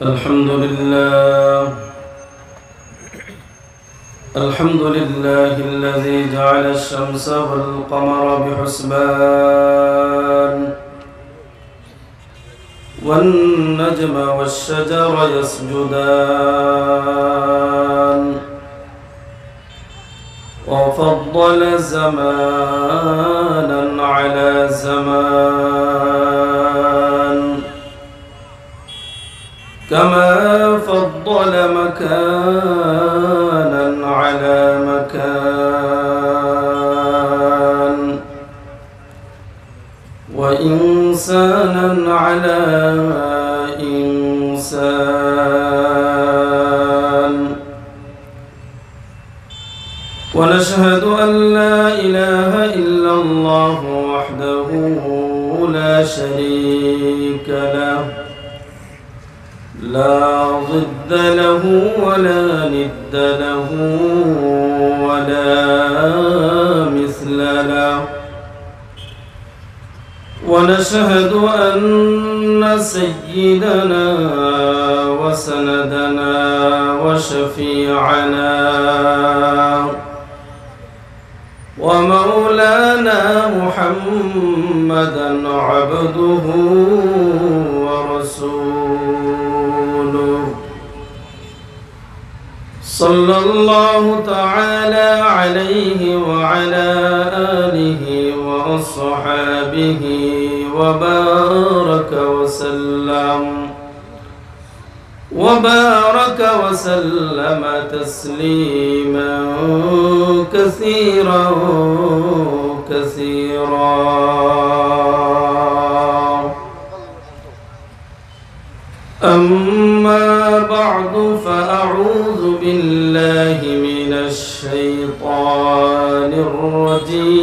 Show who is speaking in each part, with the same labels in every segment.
Speaker 1: الحمد لله الذي جعل الشمس والقمر بحسبان والنجم والشجر يسجدان وفضل زمانا على زمان كما فضل مكانا على مكان وإنسانا على إنسان ونشهد أن لا إله إلا الله وحده لا شريك له لا ضد له ولا ند له ولا مثل له ونشهد أن سيدنا وسندنا وشفيعنا ومولانا محمدا عبده ورسوله صلى الله تعالى عليه وعلى آله وأصحابه وبارك وسلم تسليما كثيرا أما بعد فأعوذ بالله من الشيطان الرجيم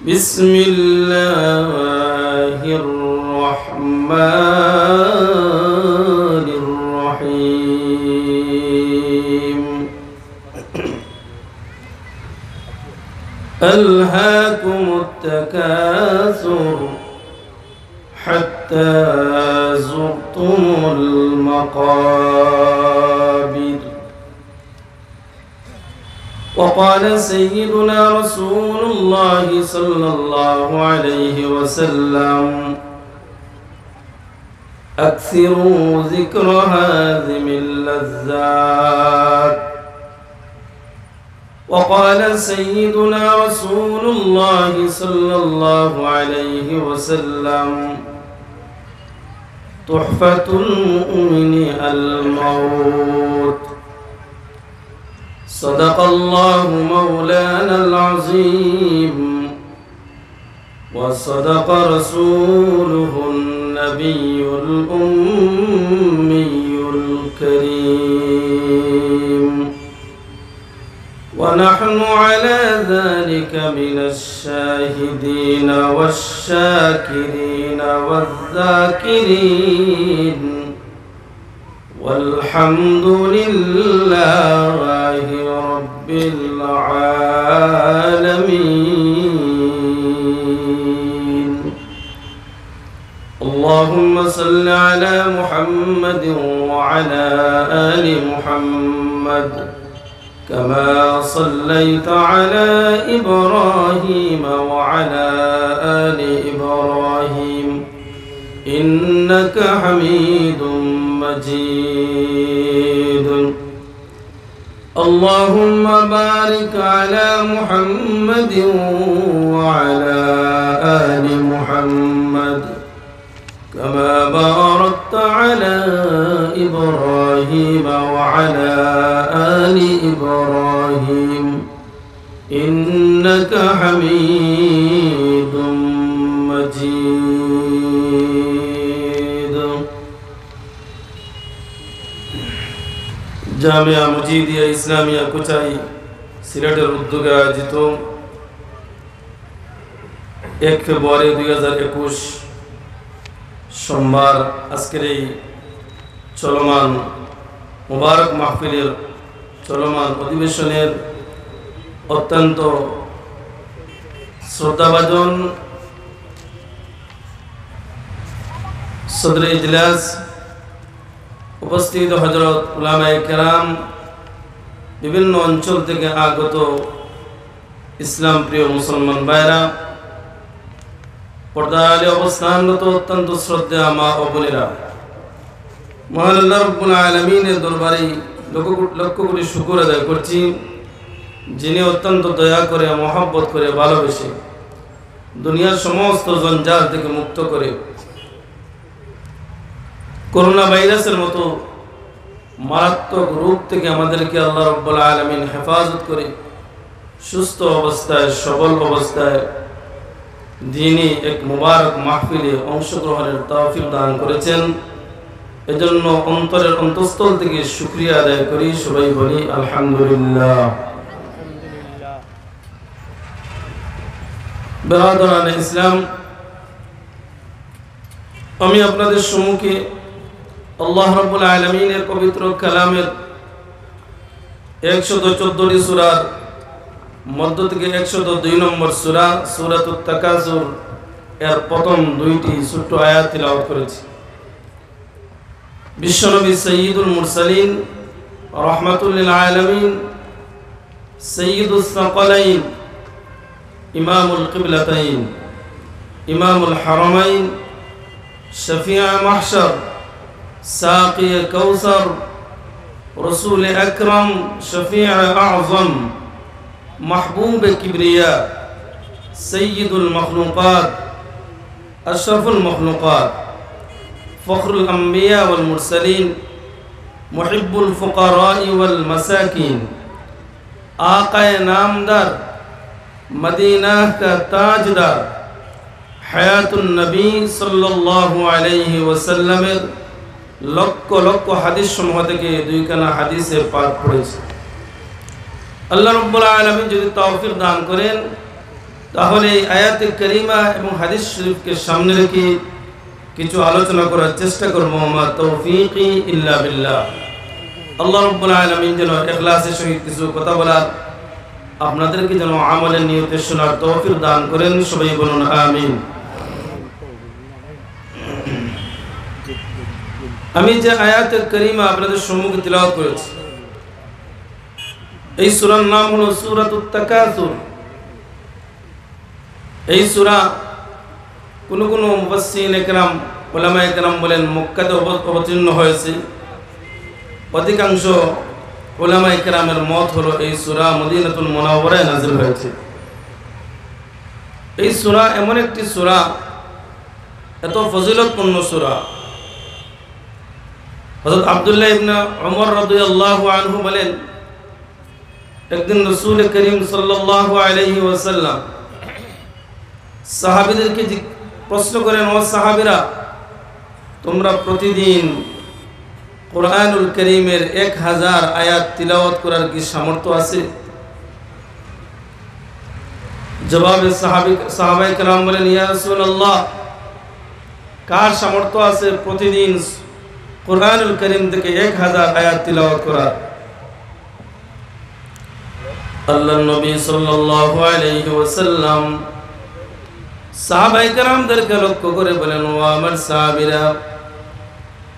Speaker 1: بسم الله الرحمن الرحيم ألهاكم التكاثر حتى زرتم المقابر وقال سيدنا رسول الله صلى الله عليه وسلم أكثروا ذكر هذه اللذات وقال سيدنا رسول الله صلى الله عليه وسلم تحفة المؤمن الموت صدق الله مولانا العظيم وصدق رسوله النبي الأمي الكريم ونحن على ذلك من الشاهدين والشاكرين والذاكرين والحمد لله رب العالمين اللهم صل على محمد وعلى آل محمد كما صليت على إبراهيم وعلى آل إبراهيم إنك حميد مجيد اللهم بارك على محمد وعلى آل محمد كما باركت على إبراهيم وعلى آل إبراهيم إنك حميد مجيد জামিয়া মুজিদিয়া ইসলামিয়া কোচাই সিলেটের উদ্যোগে আয়োজিত 1 ফেব্রুয়ারি 2021 সোমবার আজকের এই চলমান মুবারক মাহফিলের চলমান অধিবেশনের অত্যন্ত শ্রদ্ধাভাজন সদরে ইজলাস, উপস্থিত হযরত উলামায়ে কেরাম, বিভিন্ন অঞ্চল থেকে আগত ইসলাম প্রিয় মুসলমান ভাইরা, পর্দায় অবস্থানরত অত্যন্ত শ্রদ্ধেয় মা ও বোনেরা, মহান আল্লাহ রাব্বুল আলামিনের দরবারে লক্ষ কোটি শুকর আদায় করছি, যিনি অত্যন্ত দয়া করে, মহব্বত করে, ভালোবেসে দুনিয়ার সমস্ত জঞ্জাল থেকে মুক্ত করে করোনা ভাইরাসের মতো মারাত্মক রোগ থেকে আমাদেরকে আল্লাহ রাব্বুল আলামিন হেফাজত করে সুস্থ অবস্থায়, সবল অবস্থায় দ্বীনি এক মুবারক মাহফিলে অংশগ্রহণের তৌফিক দান করেছেন। এজন্য অন্তরের অন্তঃস্থল থেকে শুকরিয়া আদায় করি। সবাই বলি আলহামদুলিল্লাহ। বেরাদরানে ইসলাম, আমি আপনাদের সম্মুখে আল্লাহ রাব্বুল আলামিনের পবিত্র কালামের 114টি সূরার মধ্য থেকে 102 নম্বর সূরা সূরাতুত তাকাসুর এর প্রথম দুইটি ছোট্ট আয়াত তিলাওয়াত করেছি। বিশ্বনবী সাইয়্যিদুল মুরসালিন, রাহমাতুল লিল আলামিন, সাইয়্যিদুস সাকালাইন, ইমামুল কিবলাতাইন, ইমামুল হারামাইন, শফিয়া মাহশর, সাকি কাউসার, রসুল আকরাম, শফিয়া আযম, মাহবুব কিবরিয়া, সাইয়্যিদুল মখলুকাত, আশরাফুল মখলুকাত, ফখরুল আম্বিয়া ওয়াল মুরসালিন, মুহিব্বুল ফুকারা ওয়াল মাসাকিন, আকায়ে নামদার, मदीना का ताजदार, हयातुन नबी सल्लल्लाहु अलैहि वसल्लमेर লক্ষ লক্ষ হাদিস সমূহ থেকে দুইখানা হাদিসের পাঠ পড়েছে। আল্লাহ রাব্বুল আলামিন যদি তৌফিক দান করেন, তাহলে এই আয়াতে কারিমা এবং হাদিস শরীফকে সামনে রেখে কিছু আলোচনা করার চেষ্টা করব। মা তৌফিকি ইল্লা বিল্লাহ। আল্লাহ রাব্বুল আলামিন যেন ইখলাসের সহিত কিছু কথা বলার, আপনাদেরকে যেন আমলের নিয়তে শোনার তৌফিক দান করেন। সবাই বলুন আমিন। আমি যে আয়াতে কারিমা আপনাদের সম্মুখে তিলাওয়াত করেছি, এই সূরার নাম হলো সূরাতুত তাকাসুর। এই সূরা কোন কোন মুফাসসিরিন একরাম, উলামায়ে কেরাম বলেন মক্কাতে অবতীর্ণ হয়েছে। অধিকাংশ উলামায়ে কেরামের মত হলো এই সূরা মদিনাতুল মুনাওয়ারায় নাযিল হয়েছে। এই সূরা এমন একটি সূরা, এত ফজিলতপূর্ণ সূরা। হযরত আব্দুল্লাহ ইবনে ওমর রাদিয়াল্লাহু আনহু বলেন, একদিন রাসূল করিম সাল্লাল্লাহু আলাইহি ওয়াসাল্লাম সাহাবীদেরকে প্রশ্ন করেন, ও সাহাবীরা, তোমরা প্রতিদিন কুরআনুল কারীমের 1000 আয়াত তিলাওয়াত করার কি সামর্থ্য আছে? জবাবে সাহাবায়ে কেরাম বলেন, ইয়া রাসূলুল্লাহ, কার সামর্থ্য আছে প্রতিদিন কুরআনুল কারীম থেকে 1000 আয়াত তিলাওয়াত করার? আল্লাহর নবী সাল্লাল্লাহু আলাইহি ওয়াসাল্লাম সাহাবায়ে কেরামদেরকে লক্ষ্য করে বলেন, ও আমার সাহাবীরা,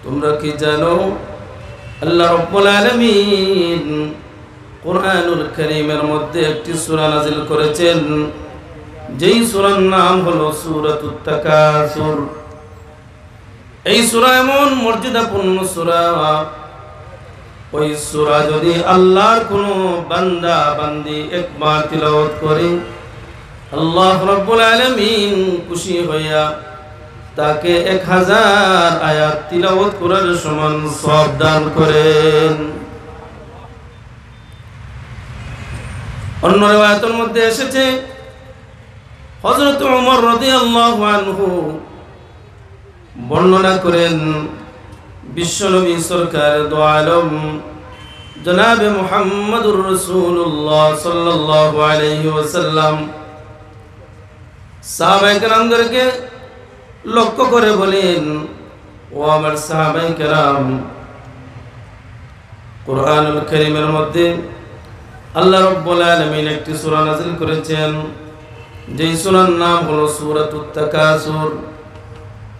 Speaker 1: তোমরা কি জানো আল্লাহ রাব্বুল আলামিন কুরআনুল কারীমের মধ্যে একটি সূরা নাযিল করেছেন, যেই সূরার নাম হলো সূরাতুত তাকাসুর। এই সূরা এমন মর্যাদাপূর্ণ সূরা, ওই সূরা যদি আল্লাহর কোনো বান্দা বান্দি একবার তিলাওয়াত করে, আল্লাহ রাব্বুল আলামিন খুশি হইয়া তাকে 1000 আয়াত তিলাওয়াত করার সমান সওয়াব দান করেন। অন্য riwayatর মধ্যে এসেছে, হযরত ওমর রাদিয়াল্লাহু আনহু বর্ণনা করেন, বিশ্বনবী সরকার দো আলম জনাবে মুহাম্মদুর রাসূলুল্লাহ সাল্লাল্লাহু আলাইহি ওয়াসাল্লাম সাহাবায়ে কেরামদেরকে লক্ষ্য করে বলেন, ও আমার সাহাবায়ে কেরাম, কুরআনুল কারীমের মধ্যে আল্লাহ রাব্বুল আলামিন একটি সূরা নাযিল করেছেন, যেই সূরার নাম হলো সূরাতুত তাকাসুর।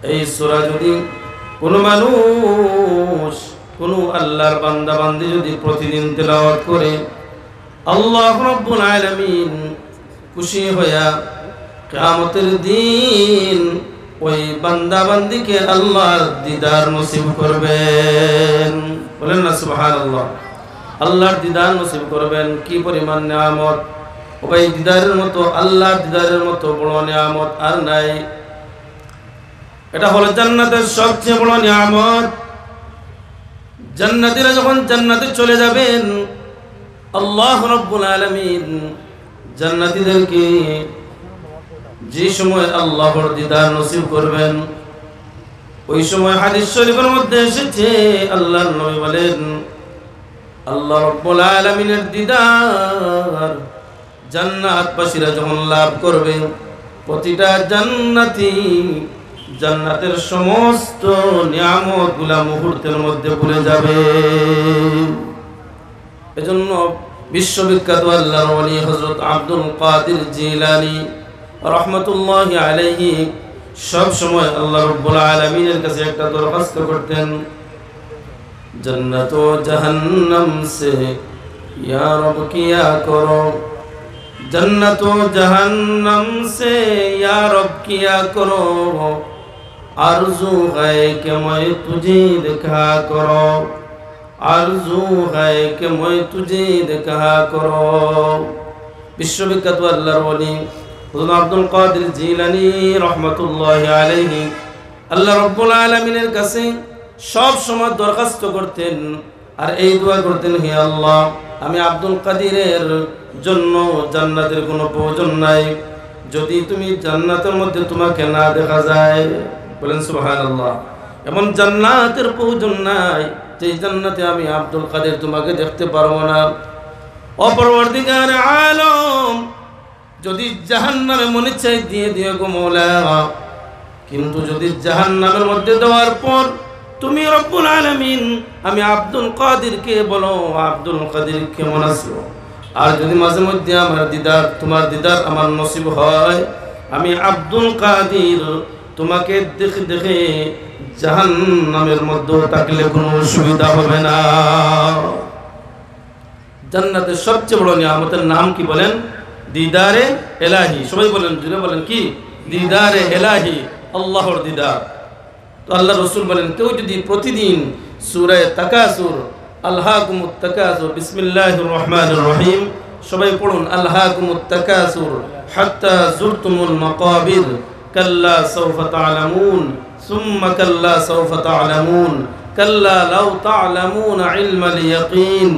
Speaker 1: এই সূরা যদি কোনো মানুষ কোনো আল্লাহর বান্দা বান্দি যদি প্রতিদিন তেলাওয়াত করে, আল্লাহ রাব্বুল আলামিন খুশি হইয়া কিয়ামতের দিন ওই বান্দা বান্দিকে আল্লাহর দিদার নসিব করবেন। বলেন না সুবহানাল্লাহ। আল্লাহর দিদার নসিব করবেন। কি পরিমাণ নিয়ামত! ওই দিদারের মতো, আল্লাহর দিদারের মতো বড় নিয়ামত আর নাই। এটা হলো জান্নাতের সবচেয়ে বড় নিয়ামত। জান্নাতীরা যখন জান্নাতে চলে যাবেন, আল্লাহ রাব্বুল আলামিন জান্নাতীদেরকে যে সময় আল্লাহর দিদার নসিব করবেন, ওই সময় হাদিস শরীফের মধ্যে এসেছে, আল্লাহর নবী বলেন, আল্লাহ রাব্বুল আলামিনের দিদার জান্নাতবাসীরা যখন লাভ করবে, প্রতিটা জান্নাতি জান্নাতের সমস্ত নিয়ামতগুলা মুহূর্তের মধ্যে ভুলে যাবে। এজন্য বিশ্ববিখ্যাত আল্লাহর ওলি হযরত আব্দুল কাদের জিলানী রাহমাতুল্লাহি আলাইহি সব সময় আল্লাহ রাব্বুল আলামিনের কাছে একটা দরখাস্ত করতেন, জান্নাত ও জাহান্নাম সে ইয়া রব কিয়া করো, जन्नत व जहन्नम से या रब किया करो, आरज़ू है कि मैं तुझे देखा करो, आरज़ू है कि मैं तुझे देखा करो। विश्वविख्यात अल्लाहर वली हज़रत अब्दुल कादिर जिलानी रहमतुल्लाहि आलैहि আল্লাহ রাব্বুল আলামিনের কাছে সব সময় দরখাস্ত করতেন আর এই দোয়া করতেন, হে আল্লাহ, আমি আব্দুল কাদিরের জন্য জান্নাতের কোনো প্রয়োজন নাই, যদি তুমি জান্নাতের মধ্যে তোমাকে না দেখা যায়। বলেন সুবহানাল্লাহ। এমন জান্নাতের প্রয়োজন নাই যে জান্নাতে আমি আব্দুল কাদের তোমাকে দেখতে পারবো না। ও পরওয়ারদিগার আলম, যদি জাহান্নামে মনে চাই দিয়ে দিও গো মওলা, কিন্তু যদি জাহান্নামের মধ্যে দেওয়ার পর তুমি রব্বুল আলামিন আমি আব্দুল কাদিরকে বলো, আব্দুল কাদির কেমন আছো, আর যদি মাঝে মধ্যে আমার দিদার তোমার দিদার আমার নসিব হয়, আমি আব্দুল কাদির তোমাকে দেখে দেখে জাহান্নামের মধ্যে থাকলে কোনো অসুবিধা হবে না। জান্নাতের সবচেয়ে বড় নিয়ামতের নাম কি বলেন? দিদারে ইলাহি। সবাই বলেন, জুড়ে বলেন, কি? দিদারে ইলাহি, আল্লাহর দিদার। তো আল্লাহ রাসূল বলেন, কেউ যদি প্রতিদিন সূরা তাকাসুর, আলহাকুমুত তাকাসুর, বিসমিল্লাহির রহমানির রহিম, সবাই পড়ুন, আলহাকুমুত তাকাসুর হাত্তা যুরতুমুল মাকাবির, কাল্লা সাওফা তা'লামুন, সুম্মা কাল্লা সাওফা তা'লামুন, কাল্লা লাউ তা'লামুনা ইলমাল ইয়াকিন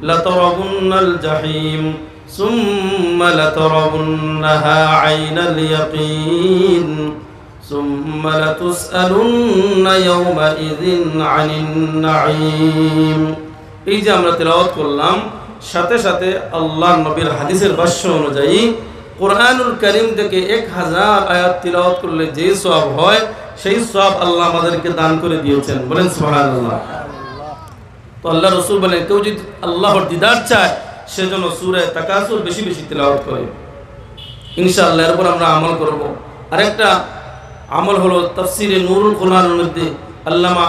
Speaker 1: লাতারাবুন্নাল জাহিম, সুম্মা লাতারাবুন্নাহা আইনাল ইয়াকিন, ثم لتسألن يومئذ عن النعيم। এই যে আমরা তেলাওয়াত করলাম, সাথে সাথে আল্লাহর নবীর হাদিসের ভাষ্য অনুযায়ী কোরআনুল কারীম থেকে 1000 আয়াত তেলাওয়াত করলে যে সওয়াব হয়, সেই সওয়াব আল্লাহ আমাদেরকে দান করে দিয়েছেন। বলেন সুবহানাল্লাহ। তো আল্লাহ রাসূল বলেন, কেউ যদি আল্লাহর দিদার চায়, সেজন্য সূরা তাকাসুর বেশি বেশি তেলাওয়াত করে। ইনশাআল্লাহ এর উপর আমরা আমল করব। আরেকটা আমল হলো তাফসিরে নূরুল কুরআনের মধ্যে আল্লামা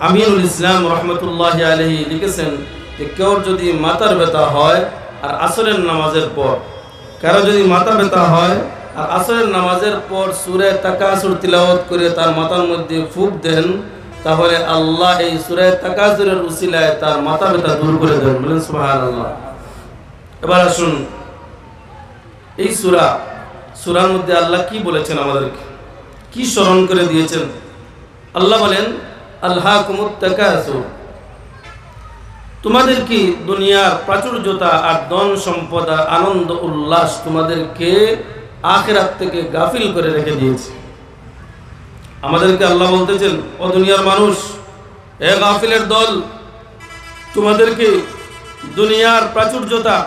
Speaker 1: আমিনুল ইসলাম রহমতুল্লাহি আলাইহি লিখেছেন যে কেউ যদি মাথার ব্যথা হয় আর আসরের নামাজের পর, কারো যদি মাথা ব্যথা হয় আর আসরের নামাজের পর সূরা তাকাসুর তিলাওয়াত করে তার মাথার মধ্যে ফুঁক দেন, তাহলে আল্লাহ এই সূরা তাকাসুরের উসিলায় তার মাথা ব্যথা দূর করে দেন। বলেন সুবহানাল্লাহ। এবার আসুন, এই সূরার মধ্যে আল্লাহ কি বলেছেন, আমাদেরকে কি স্মরণ করে দিয়েছেন। আল্লাহ বলেন, আলহাকুমুত তাকাসুর, তোমাদের কি দুনিয়ার প্রাচুর্যতা আর ধন সম্পদ আর আনন্দ উল্লাস তোমাদেরকে আখিরাত থেকে গাফিল করে রেখে দিয়েছে। আমাদেরকে আল্লাহ বলতেছেন, ও দুনিয়ার মানুষ, এ গাফিলের দল, তোমাদেরকে দুনিয়ার প্রাচুর্যতা,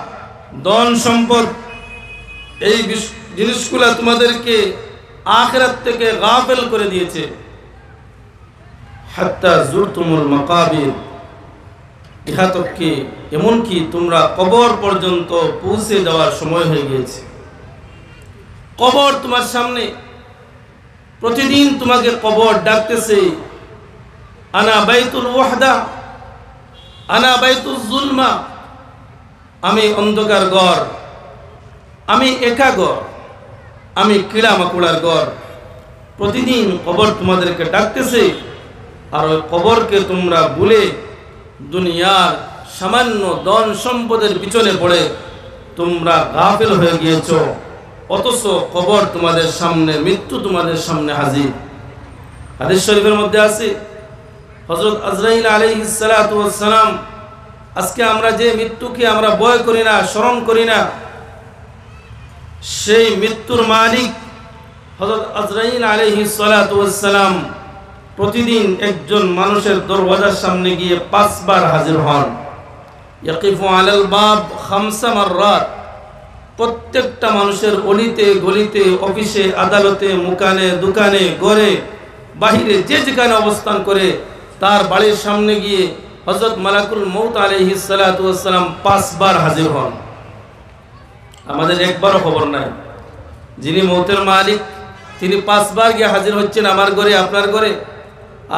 Speaker 1: ধন সম্পদ, এই জিনিসগুলা তোমাদেরকে আখিরাত থেকে গাফিল করে দিয়েছে। হাত্তা যুরতুমুল মাকাবির, ইহা তক কি এমনকি তোমরা কবর পর্যন্ত পৌঁছে যাওয়ার সময় হয়ে গিয়েছে। কবর তোমার সামনে, প্রতিদিন তোমাকে কবর ডাকতেছে, আনা বাইতুল ওয়াহদা, আনা বাইতুল যুলমা, আমি অন্ধকার ঘর, আমি একা ঘর, আমি কিড়া মাকুড়ার ঘর। প্রতিদিন কবর তোমাদেরকে ডাকতেছে, আর ওই কবরকে তোমরা ভুলে দুনিয়ার সামান্য ধন সম্পদের পিছনে পড়ে তোমরা গাফিল হয়ে গিয়েছো। অথচ কবর তোমাদের সামনে, মৃত্যু তোমাদের সামনে হাজির। হাদিস শরীফের মধ্যে আছে হযরত আজরাইল আলাইহিস সালাতু ওয়াস সালাম, আজকে আমরা যে মৃত্যুকে আমরা ভয় করি না, স্মরণ করি না, সেই মৃত্যুর মালিক হযরত আজরাইল আলাইহিস সালাতু ওয়াস সালাম প্রতিদিন একজন মানুষের দরওয়াজার সামনে গিয়ে 5 বার হাজির হন। ইয়াকিফু আলাল বাব 5 মাররাত। প্রত্যেকটা মানুষের অলিতে গলিতে, অফিসে আদালতে, মুকানে দোকানে, ঘরে বাহিরে, যে যেখানে অবস্থান করে তার বাড়ির সামনে গিয়ে হযরত মালাকুল মউত আলাইহিস সালাতু ওয়াস সালাম 5 বার হাজির হন। আমাদের একবারও খবর নাই। যিনি মউতের মালিক তিনি 5 বার গিয়ে হাজির হচ্ছেন আমার ঘরে, আপনার ঘরে,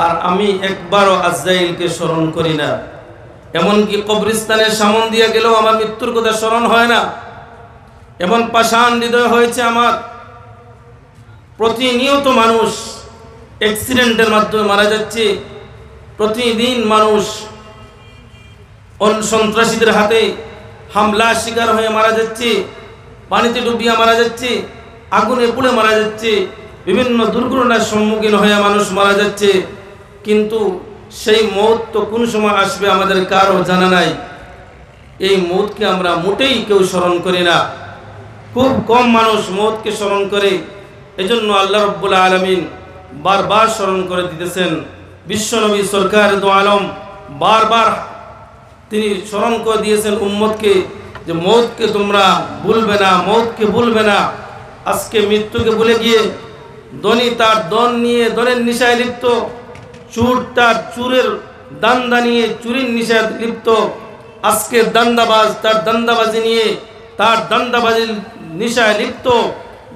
Speaker 1: আর আমি একবারও আজরাইলকে স্মরণ করি না। এমনকি কবরস্থানের সামন দিয়ে গেলেও আমার মৃত্যুর কথা স্মরণ হয় না। এমন পাষাণ হৃদয় হয়েছে আমার। প্রতিনিয়ত মানুষ অ্যাক্সিডেন্টের মাধ্যমে মারা যাচ্ছে, প্রতিদিন মানুষ সন্ত্রাসীদের হাতে হামলা শিকার হয়ে মারা যাচ্ছে, পানিতে ডুবিয়ে মারা যাচ্ছে, আগুনে পুড়ে মারা যাচ্ছে, বিভিন্ন দুর্ঘটনার সম্মুখীন হয়ে মানুষ মারা যাচ্ছে। কিন্তু সেই মৌত তো কোন সময় আসবে আমাদের কারো জানা নাই। এই মৌতকে আমরা মোটেই কেউ স্মরণ করি না। খুব কম মানুষ মৌতকে স্মরণ করে। এজন্য আল্লাহ রাব্বুল আলামিন বারবার স্মরণ করে দিতেছেন। বিশ্বনবী সরকার দু আলম বারবার তিনি স্মরণ করে দিয়েছেন উম্মতকে যে মৌতকে তোমরা ভুলবে না, মৌতকে ভুলবে না। আজকে মৃত্যুকে ভুলে গিয়ে ধনী তার ধন নিয়ে ধনের নেশায় লিপ্ত, চোর তার চুরের দান্দা নিয়ে চুরির নেশায় লিপ্ত, আজকে দান্দাবাজ তার দান্দাবাজি নিয়ে তার দান্দাবাজির নেশায় লিপ্ত,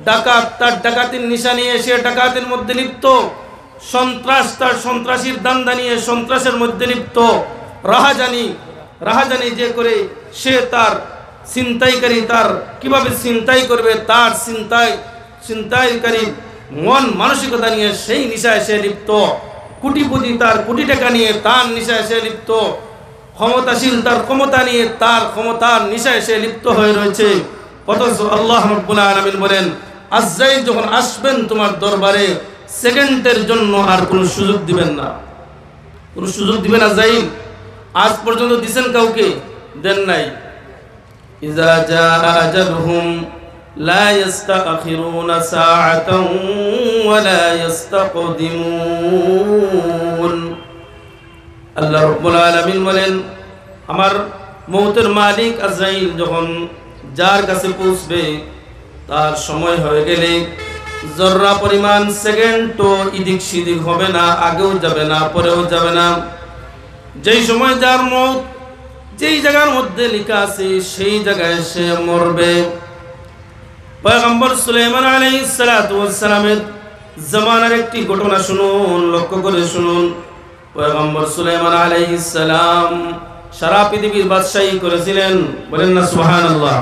Speaker 1: ডাকাত তার ডাকাতির নেশা নিয়ে সে ডাকাতের মধ্যে লিপ্ত, সন্ত্রাস তার সন্ত্রাসীর দান্দা নিয়ে সন্ত্রাসের মধ্যে লিপ্ত, রাহাজানি যে করে সে তার ছিনতাইকারী, তার কিভাবে ছিনতাই করবে তার ছিনতাইকারী মন মানসিকতা নিয়ে সেই নেশায় সে লিপ্ত, কোটিপতি তার কোটি টাকা নিয়ে তার নেশায় সে লিপ্ত, ক্ষমতাশীল তার ক্ষমতা নিয়ে তার ক্ষমতার নেশায় সে লিপ্ত হয়ে রয়েছে। অথচ আল্লাহ রাব্বুল আলামিন বলেন আজরাইল যখন আসবেন তোমার দরবারে সেকেন্ডের জন্য আর কোনো সুযোগ দিবেন না, কোনো সুযোগ দিবেন আজরাইল। আজ পর্যন্ত দিবেন কাউকে? দেন নাই। ইজা জাআ আজালুহুম লা ইস্তাখিরুনা সাআতান ওয়া লা ইস্তাকদিমুন। আল্লাহ রাব্বুল আলামিন বলেন আমার মউতের মালিক আজরাইল যখন যার কাছে পৌঁছবে তার সময় হয়ে গেলে জররা পরিমাণ সেকেন্ড তো এদিক সেদিক হবে না, আগেও যাবে না, পরেও যাবে না। যেই সময় যার মউত যেই জায়গার মধ্যে লেখা আছে সেই জায়গায় সে মরবে। পয়গম্বর সুলাইমান আলাইহিস সালাতু ওয়াস সালামের জামানার একটি ঘটনা শুনুন, লক্ষ্য করে শুনুন। পয়গম্বর সুলাইমান আলাইহিস সালাম সারা পৃথিবীর বাদশাহী করেছিলেন, বলেন না সুবহানাল্লাহ।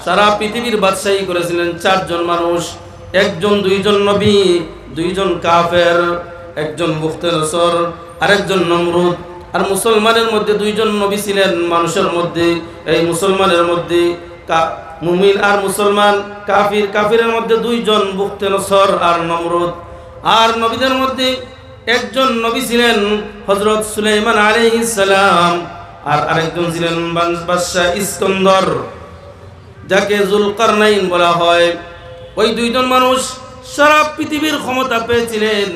Speaker 1: সারা পৃথিবীর বাদশাহী করেছিলেন 4 জন মানুষ, একজন 2 জন নবী, 2 জন কাফের, একজন মুখতানসর আর একজন নমরুদ। আর মুসলমানের মধ্যে 2 জন নবী ছিলেন মানুষের মধ্যে, এই মুসলমানের মধ্যে মুমিন আর মুসলমান, কাফিরের মধ্যে 2 জন মুখতানসর আর নমরুদ। আর নবীদের মধ্যে একজন নবী ছিলেন হযরত সুলাইমান আলাইহিস সালাম, আর আরেকজন ছিলেন বাদশা ইস্কন্দর, যাকে জুলকারনাইন বলা হয়। ওই 2 জন মানুষ সারা পৃথিবীর ক্ষমতা পেয়েছিলেন।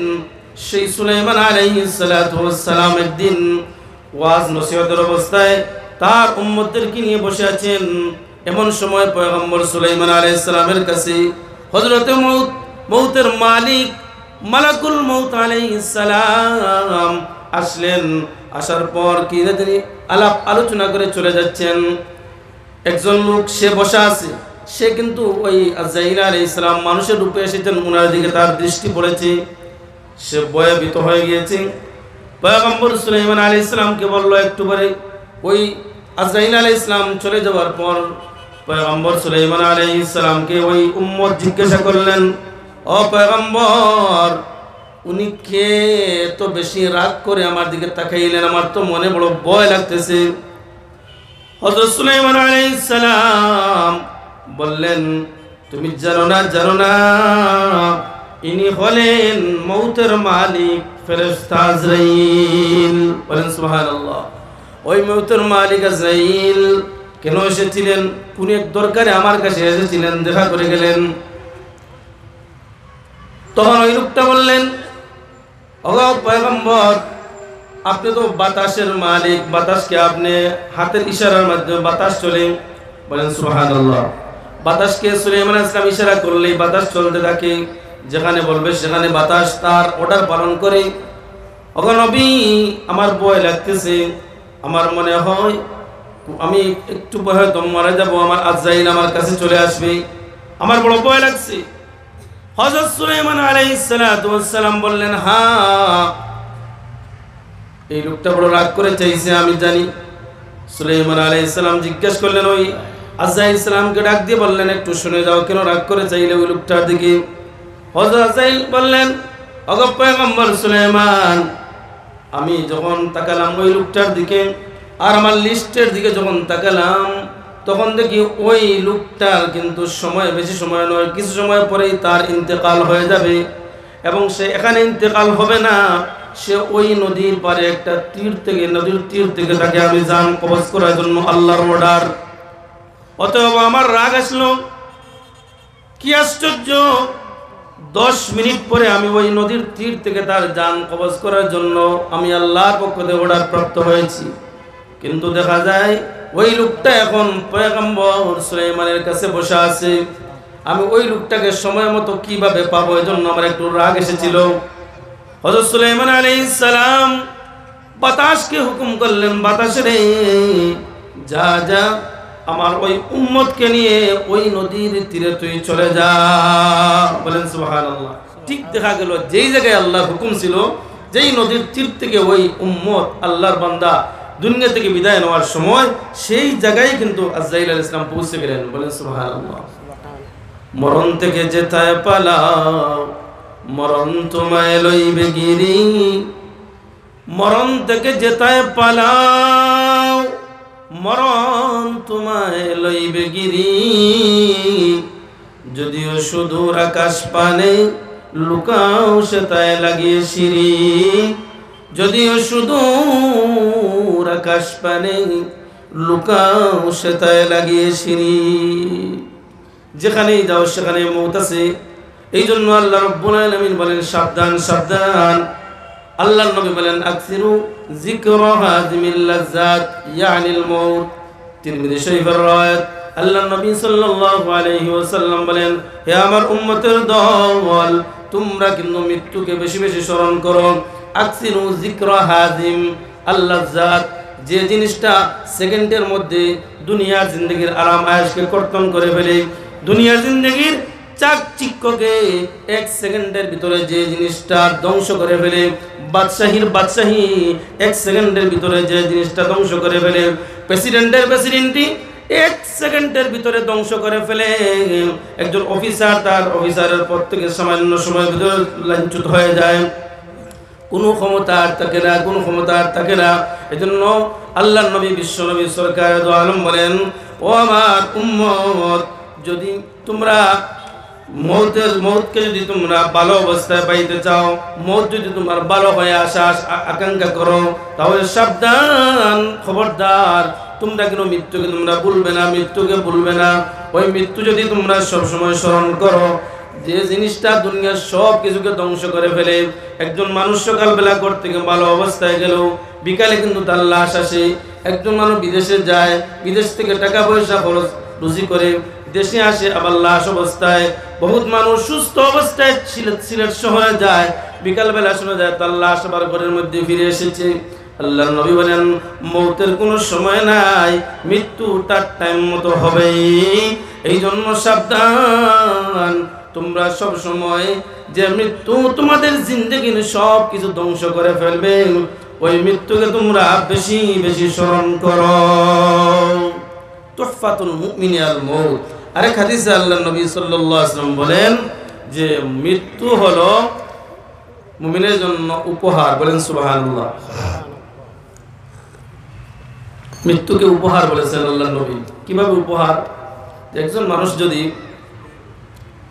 Speaker 1: সেই সুলাইমান আলাইহিস সালাতু ওয়াস সালাম একদিন ওয়াজ নসিহতের অবস্থায় তার উম্মতদেরকে নিয়ে বসে আছেন। এমন সময় পয়গম্বর সুলাইমান আলাইহিস সালামের কাছে হযরত মউতের মালিক মালাকুল মউত আলাইহিস সালাম আসলেন। আসার পর কি তিনি আলাপ আলোচনা করে চলে যাচ্ছেন। একজন লোক সে বসা আছে, সে কিন্তু ওই আজরাইল আলাইহিস সালাম মানুষের রূপে এসেছেন, ওনার দিকে তার দৃষ্টি পড়েছে, সে ভয়ভীত হয়ে গিয়েছে। পয়গম্বর সুলাইমান আলাইহিস সালামকে বলল একটু পরে। ওই আজরাইল আলাইহিস সালাম চলে যাওয়ার পর পয়গম্বর সুলাইমান আলাইহিস সালামকে ওই উম্মত জিজ্ঞাসা করলেন, ও পয়গম্বর, উনি কে তো বেশি রাগ করে আমার দিকে তাকাইলেন, আমার তো মনে বড় ভয় লাগতেছে। হযরত সুলাইমান আলাইহিস সালাম বললেন, তুমি জানো না, ইনি হলেন মৌতের মালিক ফেরেশতা আজরাইল। বলেন সুবহানাল্লাহ। ওই মৌতের মালিক আজরাইল কেন এসেছিলেন? কোন এক দরকারে আমার কাছে এসেছিলেন, দেখা করে গেলেন। তখন ওই লোকটা বললেন, ওগো পয়গম্বর, আপনি তো বাতাসের মালিক, বাতাসকে আপনি হাতের ইশারার মাধ্যমে বাতাস চলে। বলেন সুবহানাল্লাহ। বাতাসকে সুলাইমান আলাইহিস সালাম ইশারা করলেই বাতাস চলতে থাকে, যেখানে বলবে সেখানে বাতাস তার অর্ডার পালন করে। ওগো নবী, আমার ভয় লাগতেছে, আমার মনে হয় আমি একটু ভয় তো মারা যাব, আমার আজরাইল আমার কাছে চলে আসবে, আমার বড় ভয় লাগছে। হযরত সুলাইমান আলাইহিস সালাম বললেন, হ্যাঁ, এই লোকটা বড় রাগ করে চাইছে, আমি জানি। সুলাইমান আলাইহিস সালাম জিজ্ঞেস করলেন, ওই আজরাইল সালামকে ডাক দিয়ে বললেন, একটু শুনে যাও, কেন রাগ করে চাইলে ওই লোকটার দিকে? হযরত আজরাইল বললেন, ওগো পয়গম্বর সুলাইমান, আমি যখন তাকালাম ওই লোকটার দিকে আর আমার লিস্টের দিকে যখন তাকালাম, তখন দেখি ওই লোকটার কিন্তু সময় বেশি সময় নয়, কিছু সময় পরেই তার ইন্তেকাল হয়ে যাবে। এবং সে এখানে ইন্তেকাল হবে না, সে ওই নদীর পারে একটা নদীর তীর থেকে তাকে আমি জান কবজ করার জন্য আল্লাহর অর্ডার। অতএব আমার রাগ আসলো। কি আশ্চর্য, 10 মিনিট পরে আমি ওই নদীর তীর থেকে তার জান কবজ করার জন্য আমি আল্লাহর পক্ষ থেকে অর্ডার প্রাপ্ত হয়েছি। কিন্তু দেখা যায় ওই লোকটা এখন পয়গম্বর সুলাইমানের কাছে বসে আছে। আমি ওই লোকটাকে সময় মতো কিভাবে পাবো, এজন্য আমার একটু রাগ এসেছিল। হযরত সুলাইমান আলাইহিস সালাম বাতাসকে হুকুম করলেন, বাতাস রে, যা যা, আমার ওই উম্মতকে নিয়ে ওই নদীর তীরে তুই চলে যা। বলেন সুবহানাল্লাহ। ঠিক দেখা গেল যেই জায়গায় আল্লাহর হুকুম ছিল, যেই নদীর তীর থেকে ওই উম্মত আল্লাহর বান্দা দুনিয়া থেকে বিদায় নেওয়ার সময়, সেই জায়গায় কিন্তু আজরাইল আলাইহিস সালাম পৌঁছে গেলেন। বলেন সুবহানাল্লাহ। মরণ থেকে যেথায় পালাও, মরণ তোমায় লইবে গিরি, মরণ থেকে যেথায় পালাও, মরণ তোমায় লইবে গিরি, যদিও সুদূর আকাশ পানে লুকাও সেথায় লাগিয়ে সিঁড়ি, যদিও সুদূর আকাশ পানে লুকাও সেথায় লাগিয়ে সিঁড়ি। যেখানেই যাও সেখানে মৌত আছে। এই জন্য আল্লাহ রাব্বুল আলামিন বলেন, সাবধান সাবধান। আল্লাহর নবী বলেন, আকসিরু যিকরা হাযিমিল লাজ্জাত ইয়ানিল মাউত। তিরমিজি শরীফের রাওয়ায়াত। আল্লাহর নবী সাল্লাল্লাহু আলাইহি ওয়াসাল্লাম বলেন, হে আমার উম্মতের দল, তোমরা কিন্তু মৃত্যুকে বেশি বেশি স্মরণ করো। আকসিরু যিকরা হাযিম আল লাজ্জাত, যে জিনিসটা সেকেন্ডের মধ্যে দুনিয়ার জিন্দগির আরাম আয়েশকে কর্তন করে ফেলে, দুনিয়ার জিন্দগির চাকচিক্যকে 1 সেকেন্ডের ভিতরে যে জিনিসটা ধ্বংস করে ফেলে, বাদশাহী 1 সেকেন্ডের ভিতরে যে জিনিসটা ধ্বংস করে ফেলে, প্রেসিডেন্টি 1 সেকেন্ডের ভিতরে ধ্বংস করে ফেলে, একজন অফিসার তার অফিসারের পদ থেকে সামান্য সময়ের ভিতরে লাঞ্ছিত হয়ে যায়, কোনো ক্ষমতা আর থাকে না। এজন্য আল্লাহর নবী বিশ্বনবী সরকার দু আলম বলেন, ও আমার উম্মত, যদি তোমরা মৌতকে যদি তোমরা ভালো অবস্থায় পাইতে চাও, মৌত যদি তোমার ভালো হয়ে আসা আকাঙ্ক্ষা করো, তাহলে সাবধান, খবরদার, তোমরা কেন মৃত্যুকে তোমরা ভুলবে না। ওই মৃত্যু যদি তোমরা সবসময় স্মরণ করো, যে জিনিসটা দুনিয়ার সব কিছুকে ধ্বংস করে ফেলে। একজন মানুষ সকালবেলা ঘর থেকে ভালো অবস্থায় গেল, বিকালে কিন্তু তার লাশ আসে। একজন মানুষ বিদেশে যায়, বিদেশ থেকে টাকা পয়সা খরচ রুজি করে দেশে আসে, আবার লাশ অবস্থায়। বহুত মানুষ সুস্থ অবস্থায় সিলেট শহরে যায়, বিকালবেলা শোনা যায় তার লাশ আবার ঘরের মধ্যে ফিরে এসেছে। আল্লাহর নবী বলেন মৌতের কোনো সময় নাই, মৃত্যু তার টাইম মতো হবেই। এই জন্য সাবধান, তোমরা সব সময় যে মৃত্যু তোমাদের জিন্দেগির সব কিছু ধ্বংস করে ফেলবে, ওই মৃত্যুকে তোমরা বেশি বেশি স্মরণ করো। তুহফাতুল মুমিনি আল মউত। আরেক হাদিসে আল্লাহর নবী সাল্লাল্লাহু আলাইহি ওয়াসাল্লাম বলেন যে মৃত্যু হলো মুমিনের জন্য উপহার। বলেন সুবহানাল্লাহ। মৃত্যুকে উপহার বলেছেন আল্লাহর নবী। কিভাবে উপহার? একজন মানুষ যদি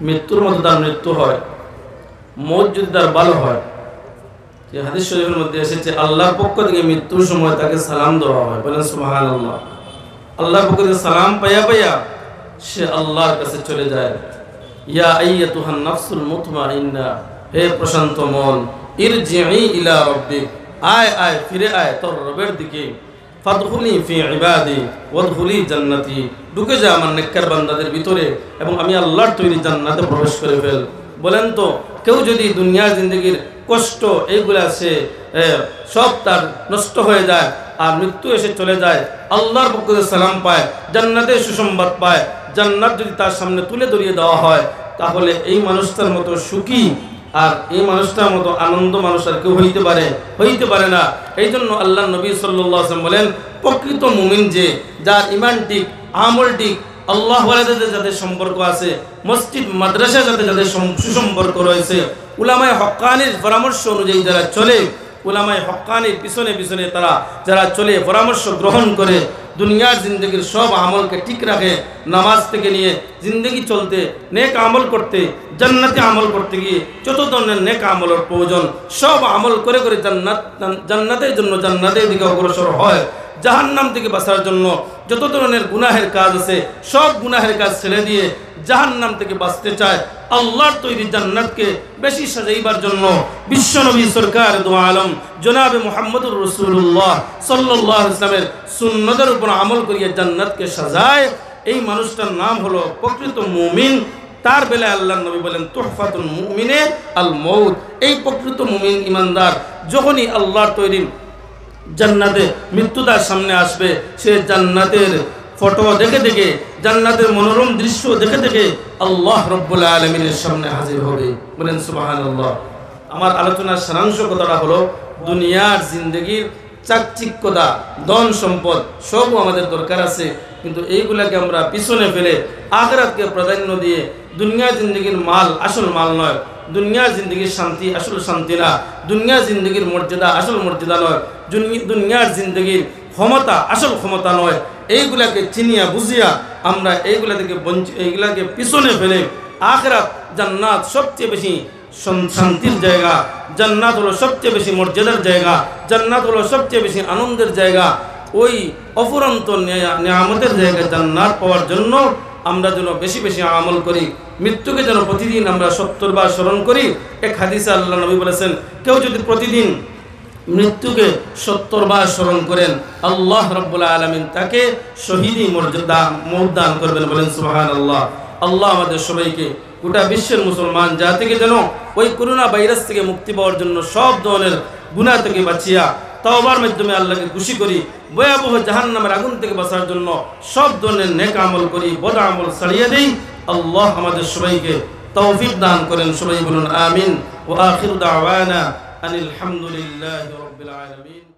Speaker 1: মৃত্যুর মতো তার মৃত্যু হয়, মৌত যদি তার ভালো হয়, যে হাদিস শরীফের মধ্যে এসেছে আল্লাহর পক্ষ থেকে মৃত্যুর সময় তাকে সালাম দেওয়া হয়। বলেন সুবহানাল্লাহ। আল্লাহর পক্ষ থেকে সালাম পাইয়া পাইয়া সে আল্লাহর কাছে চলে যায়। ইয়া আইয়াতুহান নাফসুল মুতমাইন্না, হে প্রশান্ত মন, ইরজিই ইলা রাব্বিক, আয় আয় ফিরে আয় তোর রবের দিকে। ফাদখুলি ফি ইবাদি ওয়াদখুলি জান্নাতি, ঢুকে যা আমার নেককার বান্দাদের ভিতরে এবং আমি আল্লাহর তৈরি জান্নাতে প্রবেশ করে ফেল। বলেন তো কেউ যদি দুনিয়ার জিন্দগির কষ্ট এইগুলা সে সব তার নষ্ট হয়ে যায় আর মৃত্যু এসে চলে যায়, আল্লাহর পক্ষ থেকে সালাম পায়, জান্নাতের সুসংবাদ পায়, জান্নাত যদি তার সামনে তুলে ধরিয়ে দেওয়া হয়, তাহলে এই মানুষটার মতো সুখী আর এই মানুষটার মতো আনন্দ মানুষ আর কেউ হইতে পারে না। এই জন্য আল্লাহ নবী সাল্লাল্লাহু আলাইহি ওয়াসাল্লাম বলেন প্রকৃত মুমিন যে, যার ঈমান ঠিক, আমল ঠিক, আল্লাহ ওয়ালাদের যাদের সম্পর্ক আছে, মসজিদ মাদ্রাসা যাদের সুসম্পর্ক রয়েছে, উলামায়ে হক্কানির পরামর্শ অনুযায়ী যারা চলে, উলামায়ে হক্কানির পিছনে পিছনে তারা যারা চলে, পরামর্শ গ্রহণ করে, দুনিয়ার জিন্দগির সব আমলকে ঠিক রাখে, নামাজ থেকে নিয়ে জিন্দগি চলতে, নেক আমল করতে, জান্নাতে আমল করতে গিয়ে যত ধরনের নেক আমলের প্রয়োজন সব আমল করে করে জান্নাতের জন্য জান্নাতের দিকে অগ্রসর হয়। জাহান্নাম থেকে বাঁচার জন্য যত ধরনের গুনাহের কাজ আছে সব গুনাহের কাজ ছেড়ে দিয়ে জাহান্নাম থেকে বাঁচতে চায়। আল্লাহর তৈরি জান্নাতকে বেশি সাজাইবার জন্য বিশ্বনবী সরকার দু আলম জনাবে মুহাম্মদুর রাসূলুল্লাহ সাল্লাল্লাহু আলাইহি ওয়াসাল্লামের সুন্নতের উপর আমল করিয়ে জান্নাতকে সাজায়। এই মানুষটার নাম হলো প্রকৃত মুমিন। তার বেলায় আল্লাহর নবী বলেন তুহফাতুল মুমিনে আল মউত। এই প্রকৃত মুমিন ইমানদার যখনই আল্লাহর তৈরি জান্নাতে মৃত্যু তার সামনে আসবে, সে জান্নাতের ফটো দেখে দেখে, জান্নাতের মনোরম দৃশ্য দেখে দেখে আল্লাহ রব্বুল আলামিনের সামনে হাজির হবে। বলেন সুবহানাল্লাহ। আমার আলোচনার সারাংশ কথাটা হলো দুনিয়ার জিন্দগির চাকচিক্যতা, ধন সম্পদ সব আমাদের দরকার আছে, কিন্তু এইগুলাকে আমরা পিছনে ফেলে আখিরাতকে প্রাধান্য দিয়ে দুনিয়ার জিন্দগির মাল আসল মাল নয়, দুনিয়ার জিন্দগির শান্তি আসল শান্তি না, দুনিয়ার জিন্দগির মর্যাদা আসল মর্যাদা নয়, দুনিয়ার জিন্দগির ক্ষমতা আসল ক্ষমতা নয়, এইগুলাকে চিনিয়া বুঝিয়া আমরা এইগুলা থেকে এইগুলাকে পিছনে ফেলে আখিরাত জান্নাত সবচেয়ে বেশি শান্তির জায়গা, জান্নাত হলো সবচেয়ে বেশি মর্যাদার জায়গা, জান্নাত হলো সবচেয়ে বেশি আনন্দের জায়গা, ওই অফুরন্ত নিয়ামতের জায়গা জান্নাত পাওয়ার জন্য আমরা যেন বেশি বেশি আমল করি, মৃত্যুকে যেন প্রতিদিন আমরা 70 বার স্মরণ করি। এক হাদিসে আল্লাহ নবী বলেছেন কেউ যদি প্রতিদিন মৃত্যুকে 70 বার স্মরণ করেন, আল্লাহ রাব্বুল আলামিন তাকে শহীদি মর্যাদা দান করবেন। বলেন সুবহানাল্লাহ। আল্লাহ আমাদের সবাইকে গোটা বিশ্বের মুসলমান জাতিকে যেন ওই করোনা ভাইরাস থেকে মুক্তি পাওয়ার জন্য সব ধরনের গুনাহ থেকে বাঁচিয়া তওবার মাধ্যমে আল্লাহকে খুশি করি, ভয়াবহ জাহান্নামের আগুন থেকে বাঁচার জন্য সব ধরনের নেক আমল করি, বদ আমল ছাড়িয়ে দেই। আল্লাহ আমাদের সবাইকে তৌফিক দান করেন। সবাই বলুন আমিন। ওয়া আখিরু দাওয়ানা আনিল হামদুলিল্লাহি রাব্বিল আলামিন।